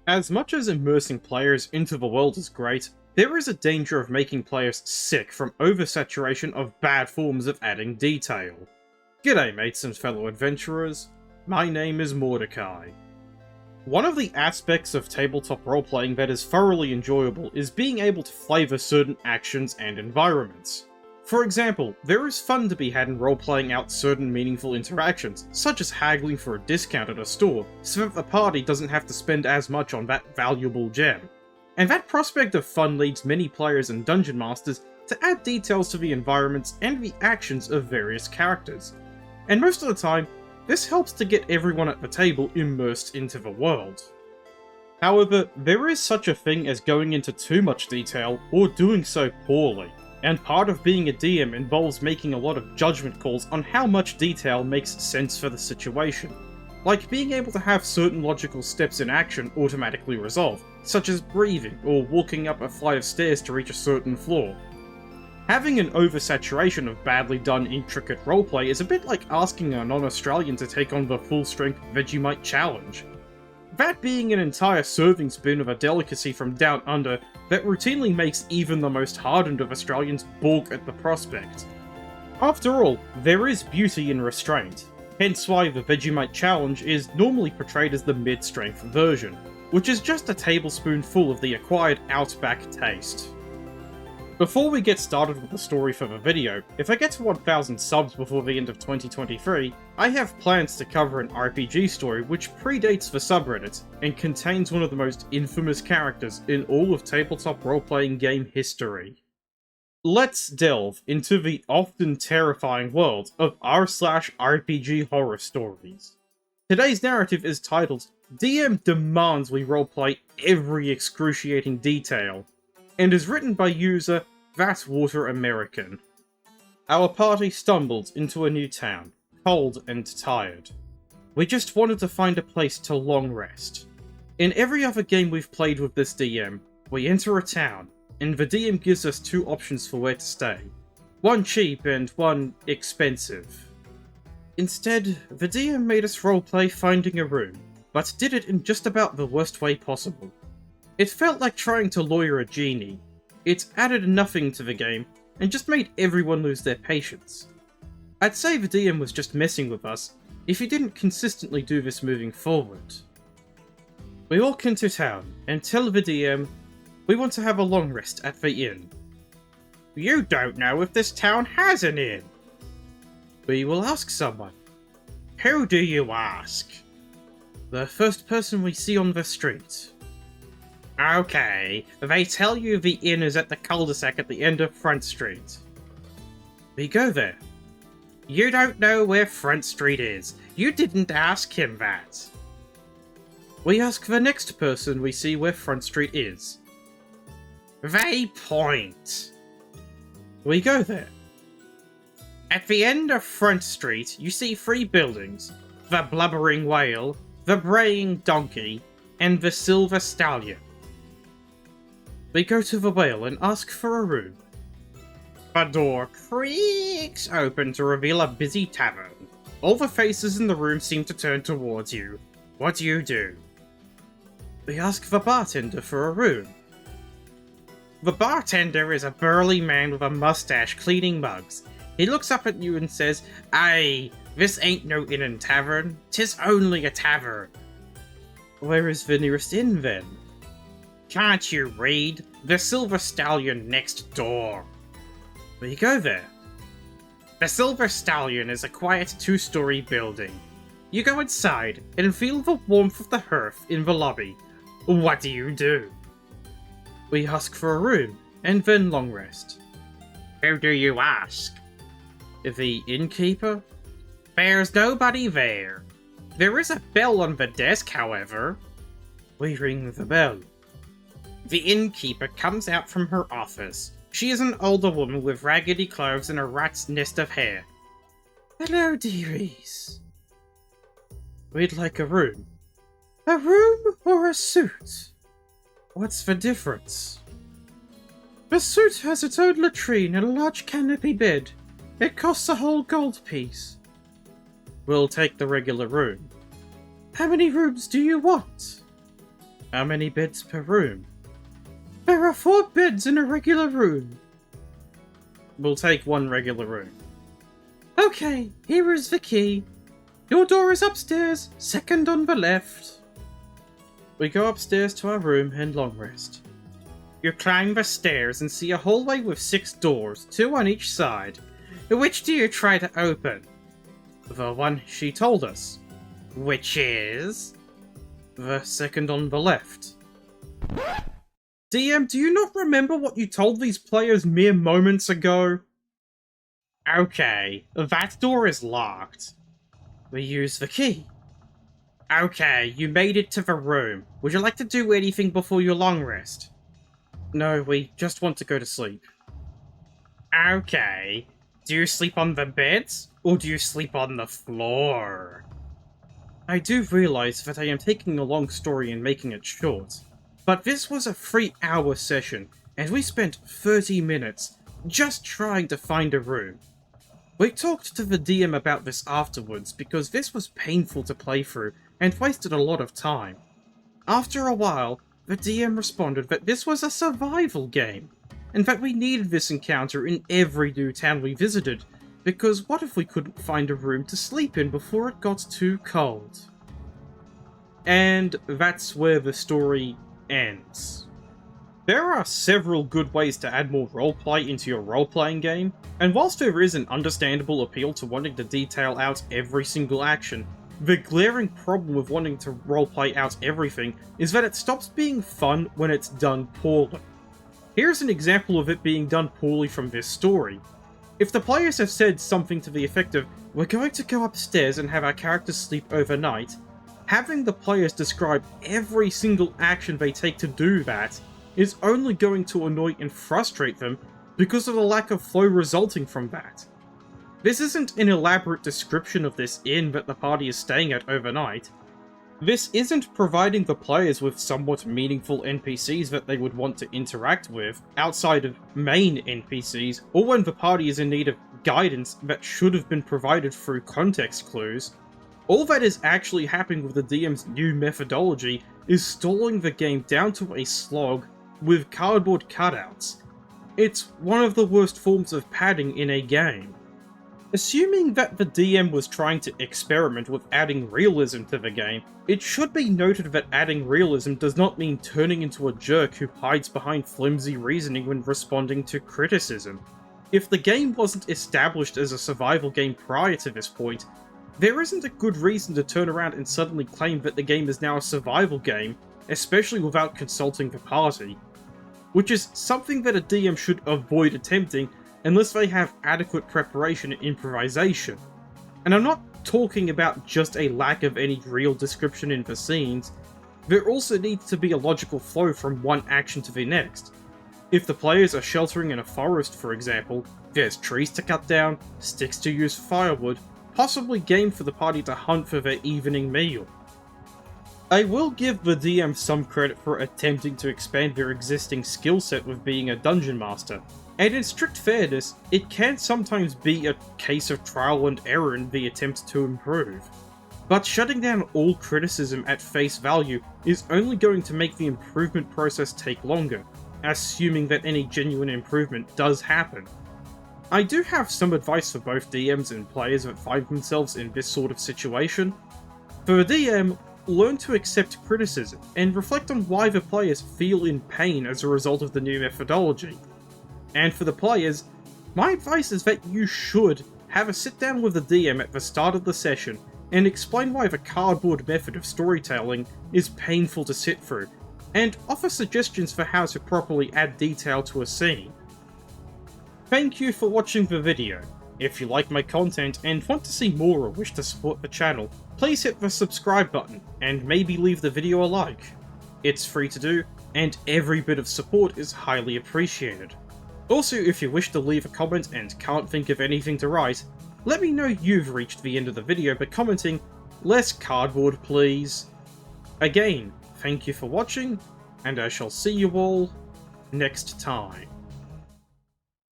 As much as immersing players into the world is great, there is a danger of making players sick from oversaturation of bad forms of adding detail. G'day mates and fellow adventurers, my name is Mordecai. One of the aspects of tabletop role-playing that is thoroughly enjoyable is being able to flavour certain actions and environments. For example, there is fun to be had in role-playing out certain meaningful interactions, such as haggling for a discount at a store, so that the party doesn't have to spend as much on that valuable gem. And that prospect of fun leads many players and dungeon masters to add details to the environments and the actions of various characters. And most of the time, this helps to get everyone at the table immersed into the world. However, there is such a thing as going into too much detail, or doing so poorly. And part of being a DM involves making a lot of judgment calls on how much detail makes sense for the situation. Like being able to have certain logical steps in action automatically resolve, such as breathing or walking up a flight of stairs to reach a certain floor. Having an oversaturation of badly done intricate roleplay is a bit like asking a non-Australian to take on the full-strength Vegemite challenge. That being an entire serving spoon of a delicacy from down under that routinely makes even the most hardened of Australians balk at the prospect. After all, there is beauty in restraint, hence why the Vegemite challenge is normally portrayed as the mid-strength version, which is just a tablespoonful of the acquired Outback taste. Before we get started with the story for the video, if I get to 1000 subs before the end of 2023, I have plans to cover an RPG story which predates the subreddit, and contains one of the most infamous characters in all of tabletop role-playing game history. Let's delve into the often terrifying world of r/RPGHorrorStories. Today's narrative is titled, DM Demands We Roleplay Every Excruciating Detail, and is written by user Thatwater American. Our party stumbled into a new town, cold and tired. We just wanted to find a place to long rest. In every other game we've played with this DM, we enter a town, and the DM gives us two options for where to stay. One cheap and one expensive. Instead, the DM made us roleplay finding a room, but did it in just about the worst way possible. It felt like trying to lawyer a genie. It added nothing to the game, and just made everyone lose their patience. I'd say the DM was just messing with us, if he didn't consistently do this moving forward. We walk into town, and tell the DM, we want to have a long rest at the inn. You don't know if this town has an inn. We will ask someone. Who do you ask? The first person we see on the street. Okay, they tell you the inn is at the cul-de-sac at the end of Front Street. We go there. You don't know where Front Street is. You didn't ask him that. We ask the next person we see where Front Street is. They point. We go there. At the end of Front Street, you see three buildings. The Blubbering Whale, the Braying Donkey, and the Silver Stallion. We go to the whale and ask for a room. The door creaks open to reveal a busy tavern. All the faces in the room seem to turn towards you. What do you do? We ask the bartender for a room. The bartender is a burly man with a mustache cleaning mugs. He looks up at you and says, Aye, this ain't no inn and tavern, 'tis only a tavern. Where is the nearest inn then? Can't you read? The Silver Stallion next door. We go there. The Silver Stallion is a quiet two-story building. You go inside and feel the warmth of the hearth in the lobby. What do you do? We ask for a room, and then long rest. Who do you ask? The innkeeper? There's nobody there. There is a bell on the desk, however. We ring the bell. The innkeeper comes out from her office. She is an older woman with raggedy clothes and a rat's nest of hair. Hello, dearies. We'd like a room. A room or a suite? What's the difference? The suite has its own latrine and a large canopy bed. It costs a whole gold piece. We'll take the regular room. How many rooms do you want? How many beds per room? There are 4 beds in a regular room. We'll take 1 regular room. Okay, here is the key. Your door is upstairs, second on the left. We go upstairs to our room and long rest. You climb the stairs and see a hallway with 6 doors, 2 on each side. Which do you try to open? The one she told us. Which is? The second on the left. DM, do you not remember what you told these players mere moments ago? Okay, that door is locked. We use the key. Okay, you made it to the room. Would you like to do anything before your long rest? No, we just want to go to sleep. Okay. Do you sleep on the beds, or do you sleep on the floor? I do realize that I am taking a long story and making it short, but this was a 3-hour session, and we spent 30 minutes just trying to find a room. We talked to the DM about this afterwards because this was painful to play through and wasted a lot of time. After a while, the DM responded that this was a survival game, and that we needed this encounter in every new town we visited, because what if we couldn't find a room to sleep in before it got too cold? And that's where the story ends. There are several good ways to add more roleplay into your role-playing game, and whilst there is an understandable appeal to wanting to detail out every single action, the glaring problem with wanting to roleplay out everything is that it stops being fun when it's done poorly. Here's an example of it being done poorly from this story. If the players have said something to the effect of, "We're going to go upstairs and have our characters sleep overnight," having the players describe every single action they take to do that is only going to annoy and frustrate them because of the lack of flow resulting from that. This isn't an elaborate description of this inn that the party is staying at overnight. This isn't providing the players with somewhat meaningful NPCs that they would want to interact with outside of main NPCs, or when the party is in need of guidance that should have been provided through context clues. All that is actually happening with the DM's new methodology is stalling the game down to a slog with cardboard cutouts. It's one of the worst forms of padding in a game. Assuming that the DM was trying to experiment with adding realism to the game, it should be noted that adding realism does not mean turning into a jerk who hides behind flimsy reasoning when responding to criticism. If the game wasn't established as a survival game prior to this point, there isn't a good reason to turn around and suddenly claim that the game is now a survival game, especially without consulting the party. Which is something that a DM should avoid attempting unless they have adequate preparation and improvisation. And I'm not talking about just a lack of any real description in the scenes, there also needs to be a logical flow from one action to the next. If the players are sheltering in a forest, for example, there's trees to cut down, sticks to use for firewood, possibly game for the party to hunt for their evening meal. I will give the DM some credit for attempting to expand their existing skill set with being a dungeon master, and in strict fairness, it can sometimes be a case of trial and error in the attempt to improve. But shutting down all criticism at face value is only going to make the improvement process take longer, assuming that any genuine improvement does happen. I do have some advice for both DMs and players that find themselves in this sort of situation. For a DM, learn to accept criticism, and reflect on why the players feel in pain as a result of the new methodology. And for the players, my advice is that you should have a sit down with the DM at the start of the session and explain why the cardboard method of storytelling is painful to sit through, and offer suggestions for how to properly add detail to a scene. Thank you for watching the video. If you like my content and want to see more or wish to support the channel, please hit the subscribe button and maybe leave the video a like. It's free to do, and every bit of support is highly appreciated. Also, if you wish to leave a comment and can't think of anything to write, let me know you've reached the end of the video by commenting, "Less cardboard please." Again, thank you for watching, and I shall see you all next time.